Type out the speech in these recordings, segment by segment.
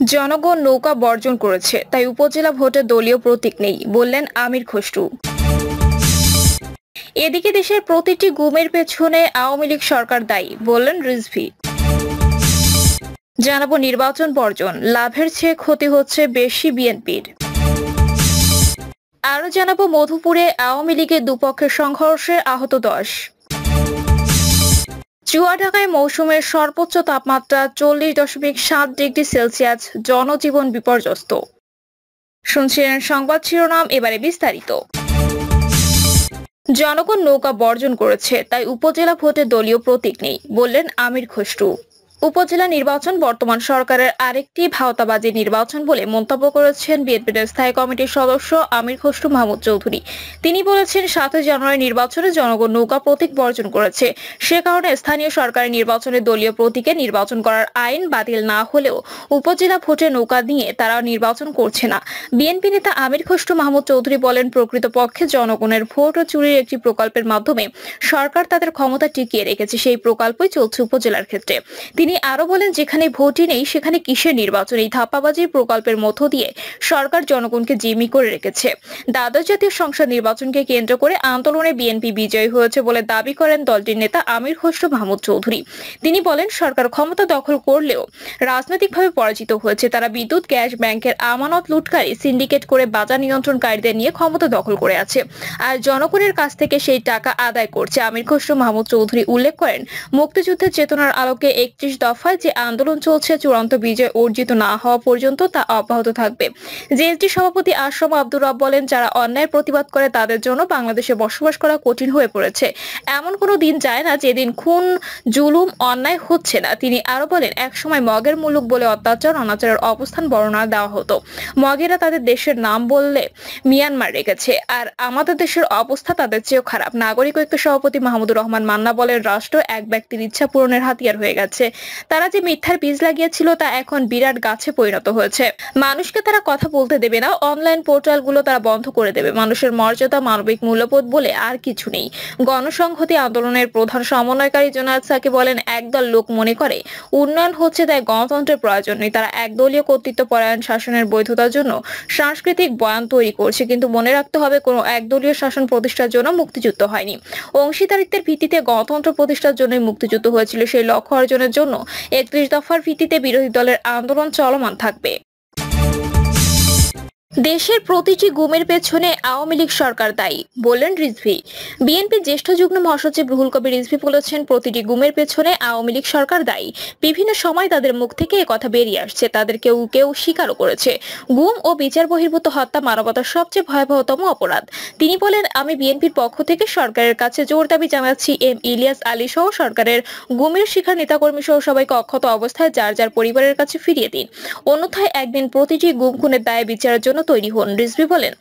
জনগণ নৌকা বর্জন করেছে, তাই উপজেলা ভোটে দলীয় প্রতীক নেই, বললেন আমির খসরু। এদিকে দেশের প্রতিটি গুমের পেছনে আওয়ামী লীগ সরকার দায়ী, বললেন রিজভী। জানাবো নির্বাচন বর্জন, লাভের চেয়ে ক্ষতি হচ্ছে বেশি বিএনপির। আরো জানাবো মধুপুরে আওয়ামী লীগের দুপক্ষের সংঘর্ষে আহত 10। চুয়াডাঙ্গায় মৌসুমের সর্বোচ্চ তাপমাত্রা 40.7 ডিগ্রি সেলসিয়াস, জনজীবন বিপর্যস্ত। শুনছিলেন সংবাদ শিরোনাম, এবারে বিস্তারিত। জনগণ নৌকা বর্জন করেছে, তাই উপজেলা ভোটে দলীয় প্রতীক নেই, বললেন আমির খসরু। উপজেলা নির্বাচন বর্তমান সরকারের আরেকটি ভাওতাবাজি নির্বাচন বলে মন্তব্য করেছেন বিএনপির স্থায়ী কমিটির সদস্য আমির খসরু মাহমুদ চৌধুরী। তিনি বলেছেন, 7 জানুয়ারি নির্বাচনে জনগণ নৌকা প্রতীক বর্জন করেছে, সে কারণে স্থানীয় সরকারি নির্বাচনে দলীয় প্রতীকে নির্বাচন করার আইন বাতিল না হলেও উপজেলা ভোটে নৌকা নিয়ে তারা নির্বাচন করছে না। বিএনপি নেতা আমির খসরু মাহমুদ চৌধুরী বলেন, প্রকৃতপক্ষে জনগণের ভোট ও চুরির একটি প্রকল্পের মাধ্যমে সরকার তাদের ক্ষমতা টিকিয়ে রেখেছে, সেই প্রকল্পই চলছে উপজেলার ক্ষেত্রে। তিনি আরো বলেন, যেখানে ভোটই নেই সেখানে কিসের নির্বাচন? এই ধাপ্পাবাজির প্রকল্পের মধ্য দিয়ে সরকার জনগণকে জিম্মি করে রেখেছে। দ্বাদশ জাতীয় সংসদ নির্বাচনকে কেন্দ্র করে আন্দোলনে বিএনপি বিজয়ী হয়েছে বলে দাবি করেন দলটির নেতা আমির খসরু মাহমুদ চৌধুরী। তিনি বলেন, সরকার ক্ষমতা দখল করলেও রাজনৈতিকভাবে পরাজিত হয়েছে। তারা বিদ্যুৎ, গ্যাস, ব্যাংকের আমানত লুটকারী সিন্ডিকেট করে বাজার নিয়ন্ত্রণকারীদের নিয়ে ক্ষমতা দখল করে আছে, আর জনগণের কাছ থেকে সেই টাকা আদায় করছে। আমির খসরু মাহমুদ চৌধুরী উল্লেখ করেন, মুক্তিযুদ্ধের চেতনার আলোকে 31 দফায় যে আন্দোলন চলছে, চূড়ান্ত বিজয় অর্জিত না হওয়া পর্যন্ত তা অব্যাহত থাকবে। জেএসডি সভাপতি আশরাফ আব্দুর রব বলেন, যারা অন্যায় প্রতিবাদ করে তাদের জন্য বাংলাদেশে বসবাস করা কঠিন হয়ে পড়েছে। এমন কোনো দিন যায় না যেদিন খুন, জুলুম, অন্যায় হচ্ছে না। তিনি আরো বলেন, একসময় মগের মুলুক বলে অত্যাচার, অনাচারের অবস্থান বর্ণনা দেওয়া হতো। মগেরা তাদের দেশের নাম বললে মিয়ানমার রেখেছে, আর আমাদের দেশের অবস্থা তাদের চেয়েও খারাপ। নাগরিক ঐক্য সভাপতি মাহমুদুর রহমান মান্না বলেন, রাষ্ট্র এক ব্যক্তির ইচ্ছা পূরণের হাতিয়ার হয়ে গেছে। তারা যে মিথ্যার বীজ লাগিয়েছিল তা এখন বিরাট গাছে পরিণত হয়েছে। মানুষকে তারা কথা বলতে দেবে না, অনলাইন পোর্টালগুলো তারা বন্ধ করে দেবে। মানুষের মর্যাদা, মানবিক মূল্যবোধ বলে আর কিছু নেই। গণসংহতি আন্দোলনের প্রধান সমন্বয়কারী জোনায়েদ সাকি বলেন, একদল লোক মনে করে উন্নয়ন হচ্ছে, তাই গণতন্ত্রের প্রয়োজন নেই। তারা একদলীয় কর্তৃত্ব পরায়ণ শাসনের বৈধতার জন্য সাংস্কৃতিক বয়ান তৈরি করছে, কিন্তু মনে রাখতে হবে, কোনো একদলীয় শাসন প্রতিষ্ঠার জন্য মুক্তিযুদ্ধ হয়নি। অংশীদারিত্বের ভিত্তিতে গণতন্ত্র প্রতিষ্ঠার জন্যই মুক্তিযুদ্ধ হয়েছিল। সেই লক্ষ্য অর্জনের জন্য 31 দফার ভিত্তিতে বিরোধী দলের আন্দোলন চলমান থাকবে। দেশের প্রতিটি গুমের পেছনে আওয়ামী লীগ সরকার দায়ী, বললেন রিজভী। বিএনপির জ্যেষ্ঠ যুগ্ম মহাসচিব রুহুল কবির রিজভী বলেছেন, প্রতিটি গুমের পেছনে আওয়ামী লীগ সরকার দায়ী। বিভিন্ন সময় তাদের মুখ থেকে একথা বেরিয়ে আসছে, তাদের কেউ কেউ স্বীকারও করেছে। গুম ও বিচার বহির্ভূত হত্যা মানবতার সবচেয়ে ভয়াবহতম অপরাধ। তিনি বলেন, আমি বিএনপির পক্ষ থেকে সরকারের কাছে জোর দাবি জানাচ্ছি, ইলিয়াস আলী সহ সরকারের গুমের শিকার নেতাকর্মী সহ সবাইকে অক্ষত অবস্থায় যার যার পরিবারের কাছে ফিরিয়ে দিন, অন্যথায় একদিন প্রতিটি গুম খুনের দায়ে বিচারের জন্য তৈরি হন। রিজভী বলেন,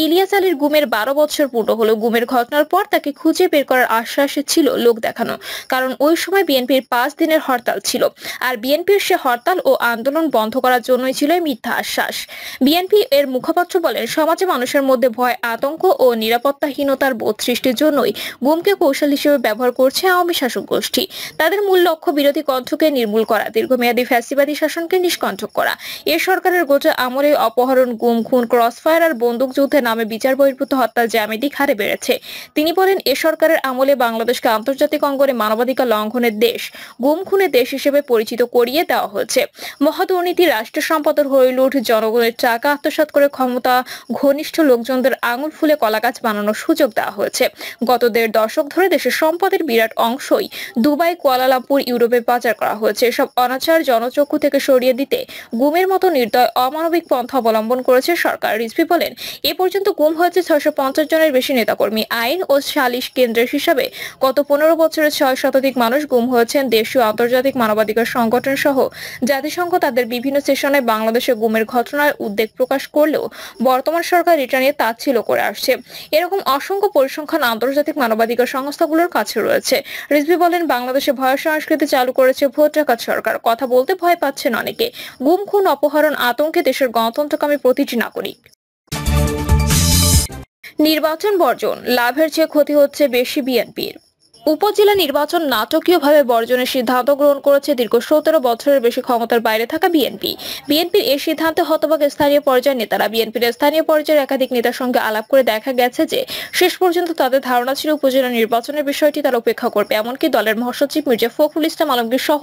ইলিয়াস আলীর গুমের 12 বছর পূর্ণ হলো। গুমের ঘটনার পর তাকে খুঁজে বের করার আশ্বাস ছিল লোক দেখানো, কারণ ওই সময় বিএনপির 5 দিনের হরতাল ছিল, আর বিএনপির সে হরতাল ও আন্দোলন বন্ধ করার জন্যই ছিল মিথ্যা আশ্বাস। বিএনপি এর মুখপাত্র বলেন, সমাজে মানুষের মধ্যে ভয়, আতঙ্ক ও নিরাপত্তাহীনতার বোধ সৃষ্টির জন্যই গুমকে কৌশল হিসেবে ব্যবহার করছে আওয়ামী শাসক গোষ্ঠী। তাদের মূল লক্ষ্য বিরোধী কণ্ঠকে নির্মূল করা, দীর্ঘমেয়াদী ফ্যাসিবাদী শাসনকে নিষ্কণ্ঠক করা। এ সরকারের গোটা আমলে অপহরণ, গুম, খুন, ক্রসফায়ার আর বন্দুক যুদ্ধের নামে বিচার বহির্ভূত হত্যা জ্যামিতিক হারে বেড়েছে। তিনি বলেন, এ সরকারের আমলে বাংলাদেশকে আন্তর্জাতিক অঙ্গনে মানবাধিকার লঙ্ঘনের দেশ, গুম খুনের দেশ হিসেবে পরিচিত করিয়ে দেওয়া হয়েছে। মহাদুর্নীতি, রাষ্ট্র সম্পদের হরিলুট, জনগণের টাকা আত্মসাৎ করে ক্ষমতা ঘনিষ্ঠ লোকজনদের আঙুল ফুলে কলাগাছ বানানোর সুযোগ দেওয়া হয়েছে। গত 1.5 দশক ধরে দেশের সম্পদের বিরাট অংশই দুবাই, কুয়ালালামপুর, ইউরোপে পাচার করা হয়েছে। এসব অনাচার জনচক্ষু থেকে সরিয়ে দিতে গুমের মতো নির্দয় অমানবিক পন্থা অবলম্বন করেছে সরকার। রিজভী বলেন, এ পর্যন্ত গুম হয়েছে 650 জনের বেশি নেতাকর্মী। আইন ও সালিশ কেন্দ্রের হিসাবে গত 15 বছরে 6 শতাধিক মানুষ গুম হয়েছেন। দেশীয় আন্তর্জাতিক মানবাধিকার সংগঠন সহ জাতিসংঘ তাদের বিভিন্ন সেশনে বাংলাদেশে গুমের ঘটনায় উদ্বেগ প্রকাশ করলেও বর্তমান সরকার এটা নিয়ে তাচ্ছিল্য করে আসছে। এরকম অসংখ্য পরিসংখ্যান আন্তর্জাতিক মানবাধিকার সংস্থাগুলোর কাছে রয়েছে। রিজভী বলেন, বাংলাদেশে ভয় সংস্কৃতি চালু করেছে ভোট ডাকাত সরকার। কথা বলতে ভয় পাচ্ছেন অনেকে। গুম, খুন, অপহরণ, আতঙ্কে দেশের গণতন্ত্রকামী প্রতিটি নাগরিক। নির্বাচন বর্জন, লাভের চেয়ে ক্ষতি হচ্ছে বেশি বিএনপির। উপজেলা নির্বাচন নাটকীয়ভাবে বর্জনের সিদ্ধান্ত গ্রহণ করেছে দীর্ঘ 17 বছরের বেশি ক্ষমতার বাইরে থাকা বিএনপির এই সিদ্ধান্তে হতবাক স্থানীয় পর্যায়ের নেতারা। বিএনপির স্থানীয় পর্যায়ের একাধিক নেতার সঙ্গে আলাপ করে দেখা গেছে যে শেষ পর্যন্ত তাদের ধারণা ছিল উপজেলা নির্বাচনের বিষয়টি তারা উপেক্ষা করবে। এমনকি দলের মহাসচিব মির্জা ফখরুল ইসলাম আলমগীর সহ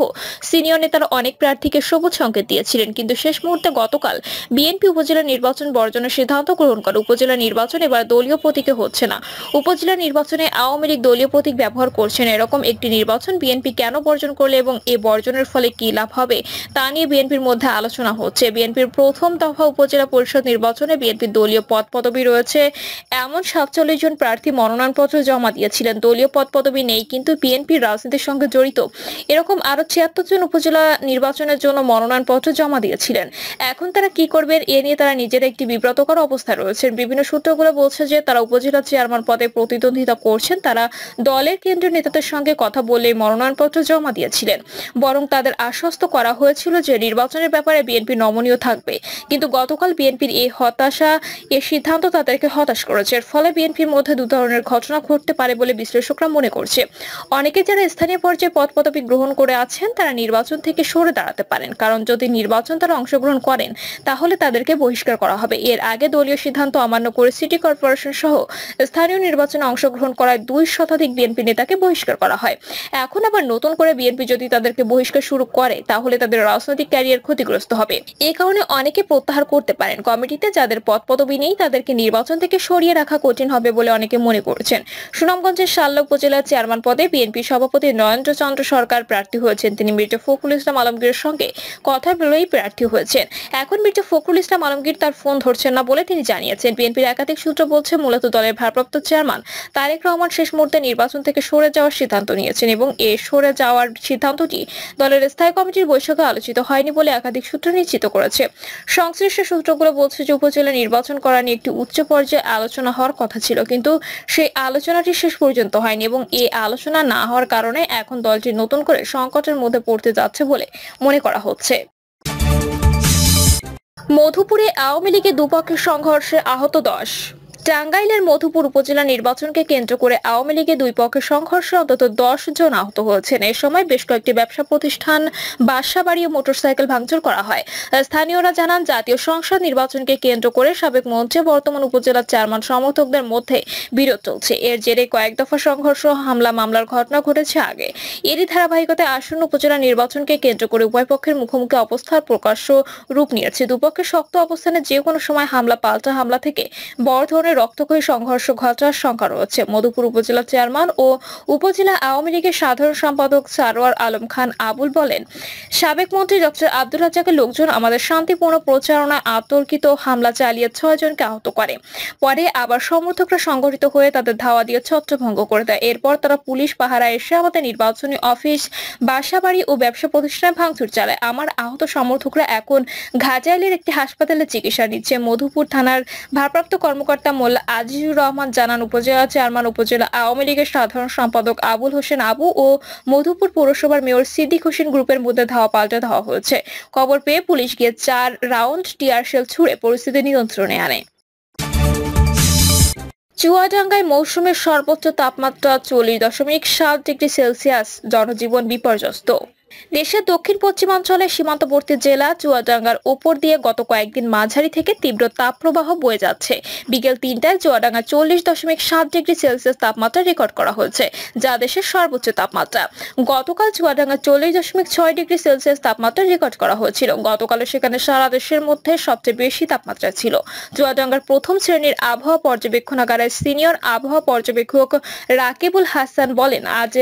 সিনিয়র নেতারা অনেক প্রার্থীকে সবুজ সংকেত দিয়েছিলেন, কিন্তু শেষ মুহূর্তে গতকাল বিএনপি উপজেলা নির্বাচন বর্জনের সিদ্ধান্ত গ্রহণ করে। উপজেলা নির্বাচন এবার দলীয় প্রতীকে হচ্ছে না। উপজেলা নির্বাচনে আওয়ামী লীগ দলীয় প্রতীক ব্যবহার করছেন। এরকম একটি নির্বাচন বিএনপি কেন বর্জন করলে এবং এই বর্জনের ফলে কি লাভ হবে তা নিয়ে বিএনপির মধ্যে আলোচনা হচ্ছে। বিএনপির প্রথম দফা উপজেলা পরিষদ নির্বাচনে বিএনপির দলীয় পদ পদবি রয়েছে এমন 47 জন প্রার্থী মনোনয়নপত্র জমা দিয়েছিলেন। দলীয় পদ পদবি নেই কিন্তু বিএনপির রাজনীতির সঙ্গে জড়িত এরকম আরো 76 জন উপজেলা নির্বাচনের জন্য মনোনয়নপত্র জমা দিয়েছিলেন। এখন তারা কি করবেন এ নিয়ে তারা নিজেরা একটি বিব্রতকর অবস্থায় রয়েছেন। বিভিন্ন সূত্রগুলো বলছে যে তারা উপজেলা চেয়ারম্যান পদে প্রতিদ্বন্দ্বিতা করছেন। তারা দলের কেন্দ্রীয় নেতাদের সঙ্গে কথা বলে মনোনয়নপত্র জমা দিয়েছিলেন, বরং তাদের আশ্বস্ত করা হয়েছিল যে নির্বাচনের ব্যাপারে বিএনপি নমনীয় থাকবে। কিন্তু গতকাল বিএনপির এই সিদ্ধান্ত তাদেরকে হতাশ করেছে। এর ফলে বিএনপির মধ্যে দু ধরনের ঘটনা ঘটতে পারে বলে বিশ্লেষকরা মনে করছে। অনেকে যারা স্থানীয় পর্যায়ে পদ পদবি গ্রহণ করে আছেন তারা নির্বাচন থেকে সরে দাঁড়াতে পারেন, কারণ যদি নির্বাচন তারা অংশগ্রহণ করেন তাহলে তাদেরকে বহিষ্কার করা হবে। এর আগে দলীয় সিদ্ধান্ত অমান্য করে সিটি কর্পোরেশন সহ স্থানীয় নির্বাচনে অংশগ্রহণ করায় 2 শতাধিক বিএনপি নেতাকে বহিষ্কার করা হয়। এখন আবার নতুন করে বিএনপি যদি তাদেরকে বহিষ্কার শুরু করে তাহলে তাদের রাজনৈতিক ক্যারিয়ার ক্ষতিগ্রস্ত হবে। এই কারণে অনেকে প্রত্যাহার করতে পারেন। কমিটিতে যাদের পদ পদবি নেই তাদেরকে নির্বাচন থেকে সরিয়ে রাখা কঠিন হবে বলে অনেকে মনে করছেন। সুনামগঞ্জের শাল্লা উপজেলার চেয়ারম্যান পদে বিএনপি সভাপতি নরেন্দ্র চন্দ্র সরকার প্রার্থী হয়েছেন। তিনি মির্জা ফখরুল ইসলাম আলমগীরের সঙ্গে কথা বলেই প্রার্থী হয়েছেন। এখন মির্জা ফখরুল ইসলাম আলমগীর তার ফোন ধরছেন না বলে তিনি জানিয়েছেন। বিএনপির একাধিক সূত্র বলছে মূলত দলের ভারপ্রাপ্ত চেয়ারম্যান তারেক রহমান শেষ মুহূর্তে নির্বাচন থেকে সরে যাওয়ার সিদ্ধান্ত নিয়েছেন এবং এই সরে যাওয়ার সিদ্ধান্তটি দলের স্থায়ী কমিটির বৈঠকে আলোচিত হয়নি বলে একাধিক সূত্র নিশ্চিত করেছে। সংশ্লিষ্ট সূত্রগুলো বলছে যে উপজেলা নির্বাচন করা নিয়ে একটি উচ্চ পর্যায়ে আলোচনা হওয়ার কথা ছিল, কিন্তু সেই আলোচনাটি শেষ পর্যন্ত হয়নি এবং এই আলোচনা না হওয়ার কারণে এখন দলটি নতুন করে সংকটের মধ্যে পড়তে যাচ্ছে বলে মনে করা হচ্ছে। মধুপুরে আওয়ামী লীগের দুপক্ষের সংঘর্ষে আহত 10। টাঙ্গাইলের মধুপুর উপজেলা নির্বাচনকে কেন্দ্র করে আওয়ামী লীগের দুই পক্ষের সংঘর্ষে অন্তত 10 জন আহত হয়েছেন। এ সময় বেশ কয়েকটি ব্যবসা প্রতিষ্ঠান, বাসাবাড়ি ও মোটরসাইকেল ভাঙচুর করা হয়। স্থানীয়রা জানান জাতীয় সংসদ নির্বাচনকে কেন্দ্র করে সাবেক মন্ত্রী বর্তমান উপজেলার চেয়ারম্যান সমর্থকদের মধ্যে বিরোধ চলছে। এর জেরে কয়েক দফা সংঘর্ষ, হামলা মামলার ঘটনা ঘটেছে আগে। এরই ধারাবাহিকতায় আসন্ন উপজেলা নির্বাচনকে কেন্দ্র করে উভয় পক্ষের মুখোমুখি অবস্থার প্রকাশ্য রূপ নিয়েছে। দুপক্ষের শক্ত অবস্থানে যে কোনো সময় হামলা পাল্টা হামলা থেকে বড় ধরনের রক্তক্ষয়ী সংঘর্ষ ঘটার শঙ্কা রয়েছে। মধুপুর উপজেলা চেয়ারম্যান ও উপজেলা আওয়ামী লীগের সাধারণ সম্পাদক সারোয়ার আলম খান আবুল বলেন, সাবেক মন্ত্রী ডক্টর আব্দুল রাজ্জাকের লোকজন আমাদের শান্তিপূর্ণ প্রচারণায় আতর্কিত হামলা চালিয়ে 6 জনকে আহত করে। পরে আবার সমর্থকরা সংগঠিত হয়ে তাদের ধাওয়া দিয়ে ছত্রভঙ্গ করে দেয়। এরপর তারা পুলিশ পাহারা এসে আমাদের নির্বাচনী অফিস, বাসাবাড়ি ও ব্যবসা প্রতিষ্ঠানে ভাঙচুর চালায়। আমার আহত সমর্থকরা এখন ঘাটাইলের একটি হাসপাতালে চিকিৎসা নিচ্ছে। মধুপুর থানার ভারপ্রাপ্ত কর্মকর্তা মোল্লা আজিজুর রহমান জানান, উপজেলা চেয়ারম্যান, উপজেলা আওয়ামী লীগের সাধারণ সম্পাদক আবুল হোসেন আবু ও মধুপুর পৌরসভার মেয়র সিদ্দিক হোসেন গ্রুপের মধ্যে ধাওয়া পাল্টা ধাওয়া হয়েছে। খবর পেয়ে পুলিশ গিয়ে 4 রাউন্ড টিয়ার শেল ছুড়ে পরিস্থিতি নিয়ন্ত্রণে আনে। চুয়াডাঙ্গায় মৌসুমের সর্বোচ্চ তাপমাত্রা 40.7 ডিগ্রি সেলসিয়াস, জনজীবন বিপর্যস্ত। দেশের দক্ষিণ পশ্চিমাঞ্চলের সীমান্তবর্তী জেলা চুয়াডাঙ্গার উপর দিয়ে গত কয়েকদিন মাঝারি থেকে তীব্র তাপপ্রবাহ বয়ে যাচ্ছে। বিকেল 3টায় চুয়াডাঙ্গা 40.7 ডিগ্রি সেলসিয়াস তাপমাত্রা রেকর্ড করা হয়েছে, যা দেশের সর্বোচ্চ তাপমাত্রা। গতকাল চুয়াডাঙ্গা 40.6 ডিগ্রি সেলসিয়াস তাপমাত্রা রেকর্ড করা হয়েছিল। গতকাল সেখানে সারা দেশের মধ্যে সবচেয়ে বেশি তাপমাত্রা ছিল। চুয়াডাঙ্গার প্রথম শ্রেণীর আবহাওয়া পর্যবেক্ষণাগারের সিনিয়র আবহাওয়া পর্যবেক্ষক রাকিবুল হাসান বলেন, আজ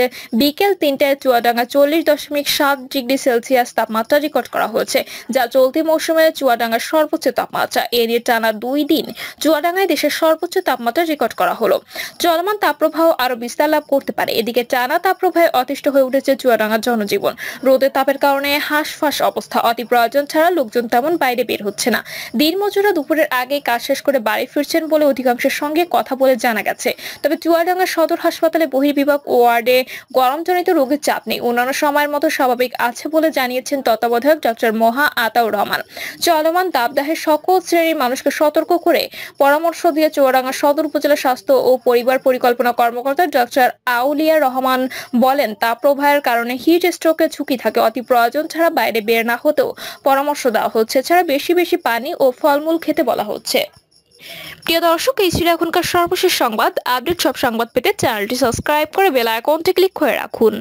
বিকেল 3টায় চুয়াডাঙ্গা 40.7 ডিগ্রি সেলসিয়াস তাপমাত্রা রেকর্ড করা হয়েছে, যা চলতি মৌসুমে চুয়াডাঙ্গার সর্বোচ্চ তাপমাত্রা। এর টানা 2 দিন চুয়াডাঙ্গায় দেশের সর্বোচ্চ তাপমাত্রা রেকর্ড করা হলো। চলমান তাপপ্রবাহ আরো বিস্তার লাভ করতে পারে। এদিকে টানা তাপপ্রবাহে অতিষ্ঠ হয়ে উঠেছে চুয়াডাঙ্গার জনজীবন। রোদের তাপের কারণে হাঁসফাঁস অবস্থা। অতি প্রয়োজন ছাড়া লোকজন তেমন বাইরে বের হচ্ছে না। দিনমজুররা দুপুরের আগে কাজ শেষ করে বাড়ি ফিরছেন বলে অধিকাংশের সঙ্গে কথা বলে জানা গেছে। তবে চুয়াডাঙ্গা সদর হাসপাতালে বহির্বিভাগ ও ওয়ার্ডে গরমজনিত রোগীর চাপ নেই। অন্যান্য সময়ের মতো স্বাভাবিক আছে বলে জানিয়েছেন তত্ত্বাবধায়ক ডক্টর মোহা আতাউর রহমান। চলমান দাবদাহের সকল শ্রেণীর মানুষকে সতর্ক করে পরামর্শ দিয়ে চুয়াডাঙ্গা সদর উপজেলা স্বাস্থ্য ও পরিবার পরিকল্পনা কর্মকর্তা ডক্টর আউলিয়া রহমান বলেন, তাপপ্রবাহের কারণে হিট স্ট্রোকের ঝুঁকি থাকে। অতি প্রয়োজন ছাড়া বাইরে বের না হতেও পরামর্শ দেওয়া হচ্ছে। এছাড়া বেশি বেশি পানি ও ফলমূল খেতে বলা হচ্ছে। প্রিয় দর্শক, এই ছিল এখনকার সর্বশেষ সংবাদ। আপডেট সব সংবাদ পেতে চ্যানেলটি সাবস্ক্রাইব করে বেল আইকনটি ক্লিক করে রাখুন।